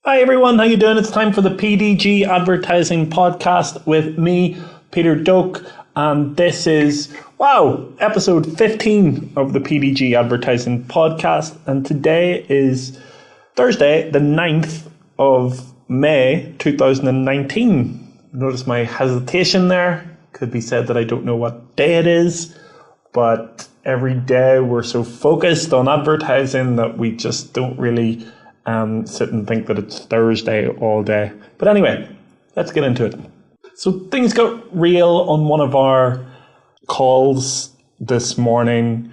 Hi everyone, how you doing? It's time for the PDG Advertising Podcast with me, Peter Doak, and this is, episode 15 of the PDG Advertising Podcast, and today is Thursday, the 9th of May 2019. Notice my hesitation there. Could be said that I don't know what day it is, but every day we're so focused on advertising that we just don't really sit and think that it's Thursday all day. But anyway, let's get into it. So things got real on one of our calls this morning.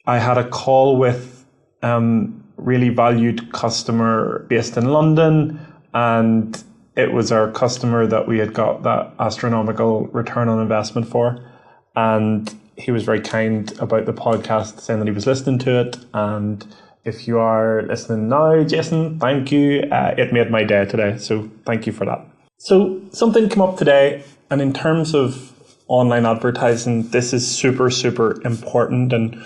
I had a call with really valued customer based in London, and it was our customer that we had got that astronomical return on investment for. And he was very kind about the podcast, saying that he was listening to it. And if you are listening now, Jason, thank you. It made my day today, so thank you for that. So something came up today, and in terms of online advertising, this is super, super important and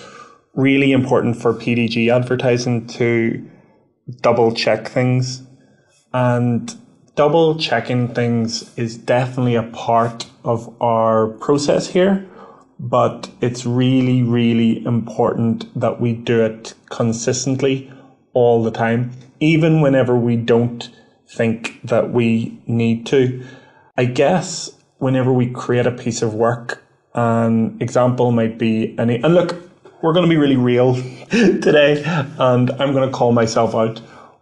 really important for PDG advertising to double check things. And double checking things is definitely a part of our process here. But it's really, really important that we do it consistently all the time, even whenever we don't think that we need to. I guess whenever we create a piece of work, an example might be and look, we're going to be really real today, and I'm going to call myself out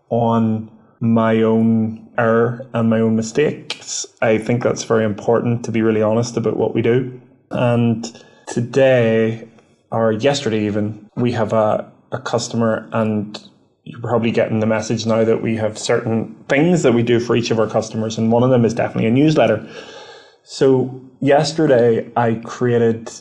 on my own error and my own mistakes. I think that's very important to be really honest about what we do. And today, or yesterday even, we have a customer, and you're probably getting the message now that we have certain things that we do for each of our customers, and one of them is definitely a newsletter. So yesterday I created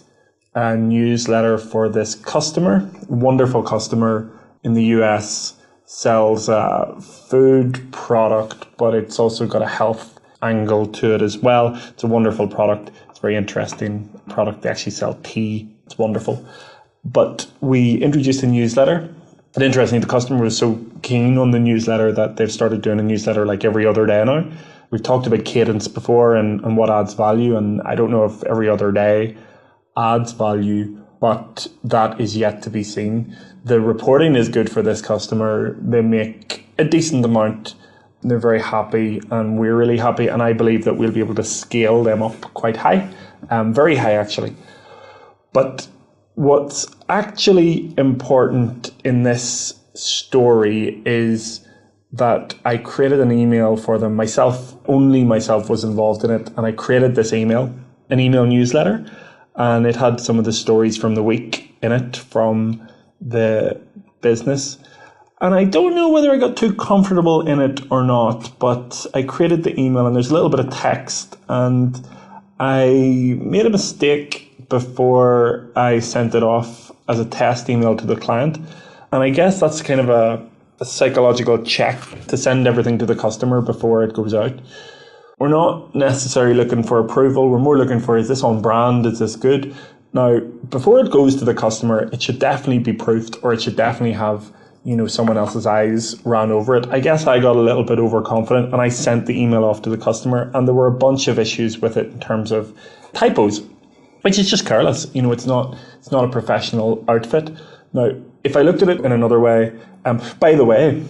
a newsletter for this customer, wonderful customer in the US, sells a food product, but it's also got a health angle to it as well. It's a wonderful product. It's a very interesting product. They actually sell tea. It's wonderful. But we introduced a newsletter. And interestingly, the customer was so keen on the newsletter that they've started doing a newsletter like every other day now. We've talked about cadence before and what adds value. And I don't know if every other day adds value, but that is yet to be seen. The reporting is good for this customer. They make a decent amount. They're very happy, and we're really happy, and I believe that we'll be able to scale them up quite high, very high actually. But what's actually important in this story is that I created an email for them myself. Only myself was involved in it, and I created this email, an email newsletter, and it had some of the stories from the week in it from the business. And I don't know whether I got too comfortable in it or not, but I created the email and there's a little bit of text, and I made a mistake before I sent it off as a test email to the client. And I guess that's kind of a psychological check to send everything to the customer before it goes out. We're not necessarily looking for approval. We're more looking for, is this on brand? Is this good? Now, before it goes to the customer, it should definitely be proofed, or it should definitely have someone else's eyes ran over it. I guess I got a little bit overconfident and I sent the email off to the customer, and there were a bunch of issues with it in terms of typos, which is just careless. It's not a professional outfit. Now, if I looked at it in another way, by the way,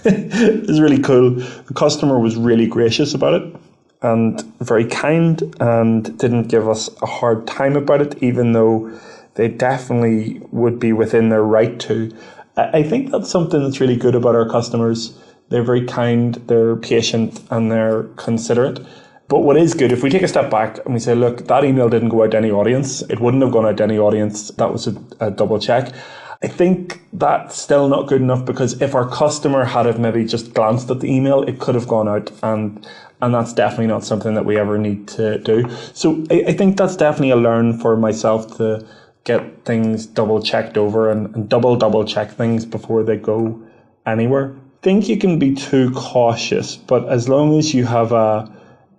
it's really cool. The customer was really gracious about it and very kind, and didn't give us a hard time about it, even though they definitely would be within their right to. I think that's something that's really good about our customers. They're very kind, they're patient, and they're considerate. But what is good, if we take a step back and we say, look, that email didn't go out to any audience. It wouldn't have gone out to any audience. That was a double check. I think that's still not good enough, because if our customer had have maybe just glanced at the email, it could have gone out, and that's definitely not something that we ever need to do. So I think that's definitely a learn for myself, to get things double checked over and double check things before they go anywhere. I think you can be too cautious, but as long as you have a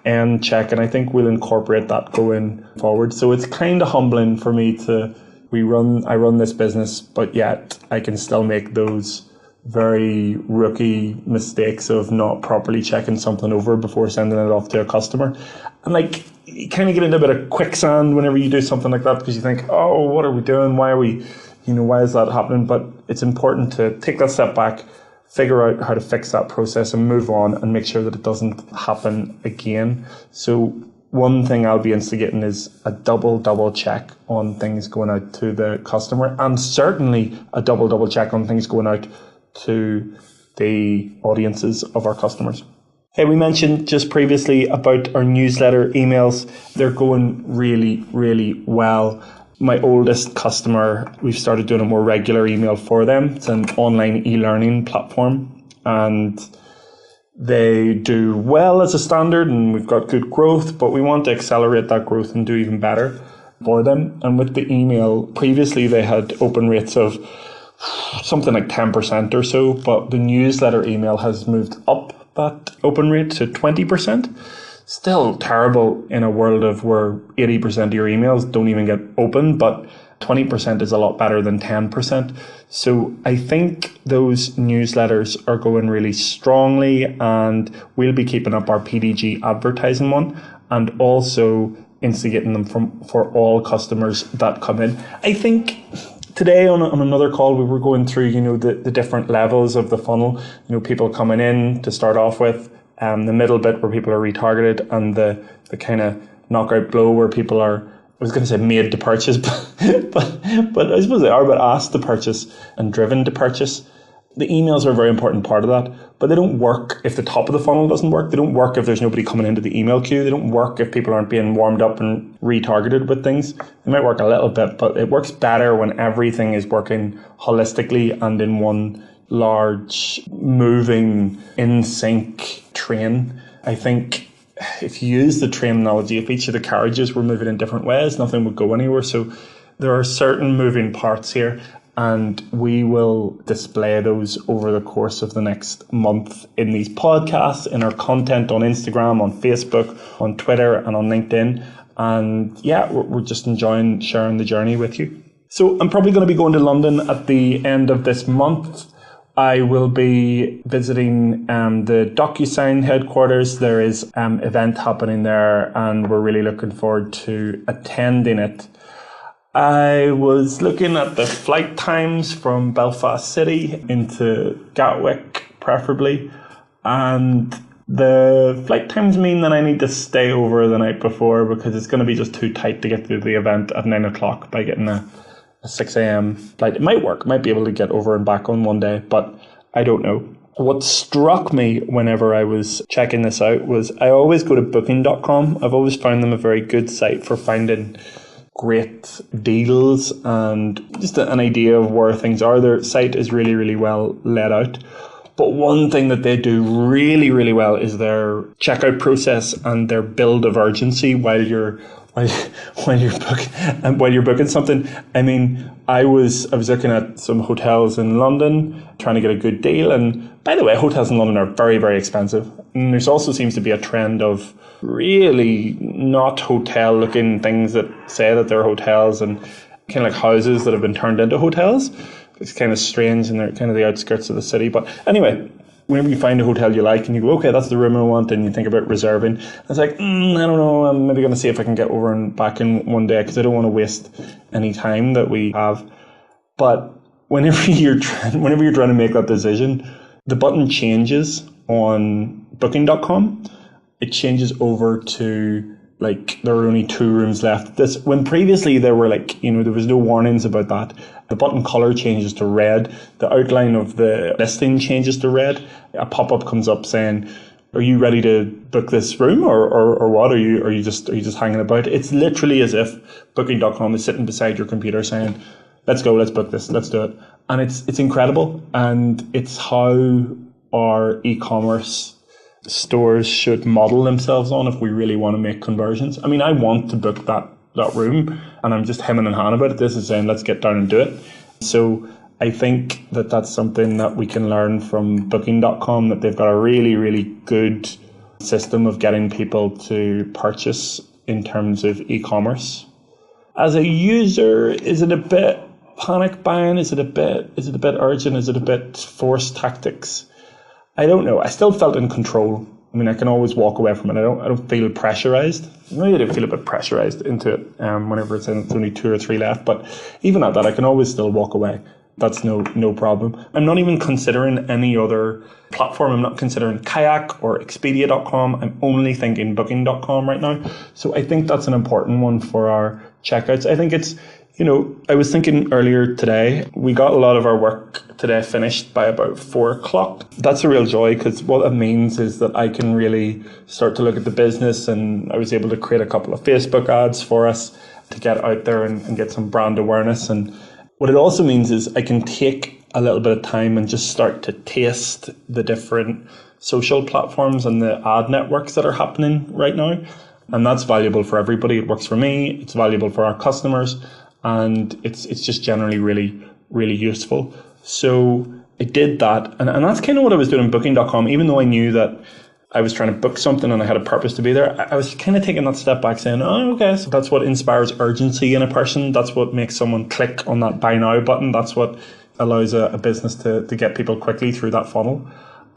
end check, and I think we'll incorporate that going forward. So it's kind of humbling for me to I run this business, but yet I can still make those very rookie mistakes of not properly checking something over before sending it off to a customer. And like, you kind of get into a bit of quicksand whenever you do something like that, because you think, oh, what are we doing? Why are we, why is that happening? But it's important to take that step back, figure out how to fix that process and move on and make sure that it doesn't happen again. So one thing I'll be instigating is a double check on things going out to the customer, and certainly a double check on things going out to the audiences of our customers. Hey, we mentioned just previously about our newsletter emails. They're going really, really well. My oldest customer, we've started doing a more regular email for them. It's an online e-learning platform, and they do well as a standard, and we've got good growth, but we want to accelerate that growth and do even better for them. And with the email, previously they had open rates of something like 10% or so, but the newsletter email has moved up that open rate to 20%. Still terrible in a world of where 80% of your emails don't even get opened, but 20% is a lot better than 10%. So I think those newsletters are going really strongly, and we'll be keeping up our PDG advertising one and also instigating them for all customers that come in. I think today on another call, we were going through, the different levels of the funnel, people coming in to start off with, the middle bit where people are retargeted, and the kind of knockout blow where people are, I was going to say made to purchase, but I suppose they are, but asked to purchase and driven to purchase. The emails are a very important part of that, but they don't work if the top of the funnel doesn't work. They don't work if there's nobody coming into the email queue. They don't work if people aren't being warmed up and retargeted with things. They might work a little bit, but it works better when everything is working holistically and in one large, moving, in sync train. I think if you use the train analogy, if each of the carriages were moving in different ways, nothing would go anywhere. So there are certain moving parts here, and we will display those over the course of the next month in these podcasts, in our content on Instagram, on Facebook, on Twitter, and on LinkedIn. And yeah, we're just enjoying sharing the journey with you. So I'm probably going to be going to London at the end of this month. I will be visiting the DocuSign headquarters. There is an event happening there, and we're really looking forward to attending it. I was looking at the flight times from Belfast City into Gatwick, preferably, and the flight times mean that I need to stay over the night before, because it's going to be just too tight to get to the event at 9 o'clock by getting a 6 a.m. flight. It might work, might be able to get over and back on one day, but I don't know. What struck me whenever I was checking this out was I always go to booking.com. I've always found them a very good site for finding great deals and just an idea of where things are. Their site is really, really well laid out. But one thing that they do really, really well is their checkout process and their build of urgency while you're booking something. I mean, I was looking at some hotels in London, trying to get a good deal. And by the way, hotels in London are very, very expensive. And there also seems to be a trend of really not hotel looking things that say that they're hotels, and kind of like houses that have been turned into hotels. It's kind of strange, and they're kind of the outskirts of the city. But anyway, whenever you find a hotel you like and you go, okay, that's the room I want, and you think about reserving, it's like, I don't know, I'm maybe going to see if I can get over and back in one day, because I don't want to waste any time that we have. But whenever you're trying to make that decision, the button changes on booking.com. It changes over to like there are only 2 rooms left. When previously there were there was no warnings about that. The button color changes to red. The outline of the listing changes to red. A pop-up comes up saying, "Are you ready to book this room, or what? Are you just hanging about?" It's literally as if booking.com is sitting beside your computer saying, "Let's go, let's book this, let's do it." And it's incredible, and it's how our e-commerce stores should model themselves on if we really want to make conversions. I mean, I want to book that room, and I'm just hemming and hawing about it. This is saying, let's get down and do it. So I think that that's something that we can learn from booking.com, that they've got a really, really good system of getting people to purchase in terms of e-commerce. As a user, is it a bit panic buying? Is it a bit urgent? Is it a bit forced tactics? I don't know. I still felt in control. I mean, I can always walk away from it. I don't feel pressurized. Maybe I do feel a bit pressurized into it whenever it's only 2 or 3 left. But even at that, I can always still walk away. That's no problem. I'm not even considering any other platform. I'm not considering Kayak or Expedia.com. I'm only thinking Booking.com right now. So I think that's an important one for our checkouts. I think it's, I was thinking earlier today, we got a lot of our work today finished by about 4 o'clock. That's a real joy, because what it means is that I can really start to look at the business, and I was able to create a couple of Facebook ads for us to get out there and get some brand awareness. And what it also means is I can take a little bit of time and just start to taste the different social platforms and the ad networks that are happening right now. And that's valuable for everybody. It works for me, it's valuable for our customers, and it's just generally really, really useful. So I did that, and that's kind of what I was doing in Booking.com. Even though I knew that I was trying to book something and I had a purpose to be there, I was kind of taking that step back, saying, oh, okay, so that's what inspires urgency in a person. That's what makes someone click on that buy now button. That's what allows a business to get people quickly through that funnel.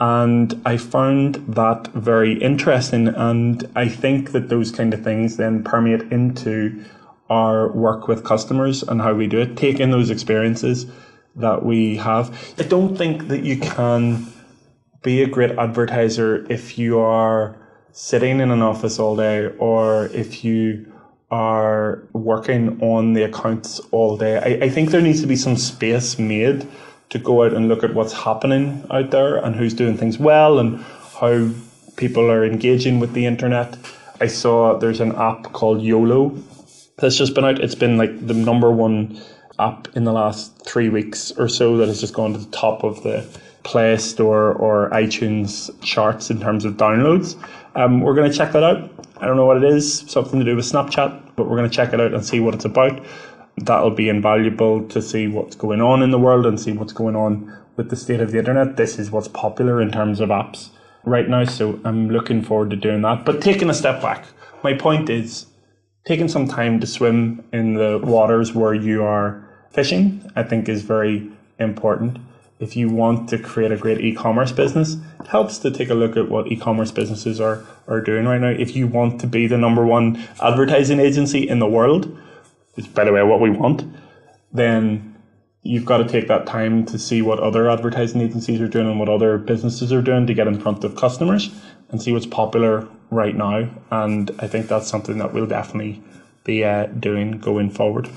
And I found that very interesting. And I think that those kind of things then permeate into our work with customers and how we do it, taking those experiences that we have. I don't think that you can be a great advertiser if you are sitting in an office all day, or if you are working on the accounts all day. I think there needs to be some space made to go out and look at what's happening out there and who's doing things well and how people are engaging with the internet. I saw there's an app called YOLO that's just been out. It's been like the number one app in the last 3 weeks or so that has just gone to the top of the Play Store or iTunes charts in terms of downloads. We're going to check that out. I don't know what it is, something to do with Snapchat, but we're going to check it out and see what it's about. That'll be invaluable to see what's going on in the world and see what's going on with the state of the internet. This is what's popular in terms of apps right now, so I'm looking forward to doing that. But taking a step back, my point is taking some time to swim in the waters where you are fishing, I think, is very important. If you want to create a great e-commerce business, it helps to take a look at what e-commerce businesses are doing right now. If you want to be the number one advertising agency in the world, which, by the way, what we want, then you've got to take that time to see what other advertising agencies are doing and what other businesses are doing to get in front of customers and see what's popular right now. And I think that's something that we'll definitely be doing going forward.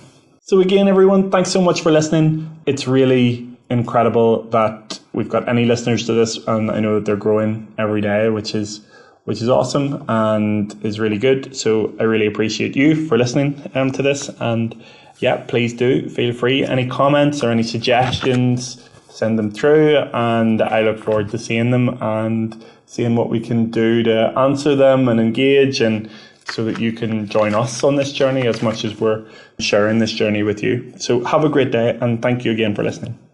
So again, everyone, thanks so much for listening. It's really incredible that we've got any listeners to this, and I know that they're growing every day, which is awesome and is really good. So I really appreciate you for listening to this, and yeah, please do feel free. Any comments or any suggestions, send them through, and I look forward to seeing them and seeing what we can do to answer them and engage, and so that you can join us on this journey as much as we're sharing this journey with you. So have a great day, and thank you again for listening.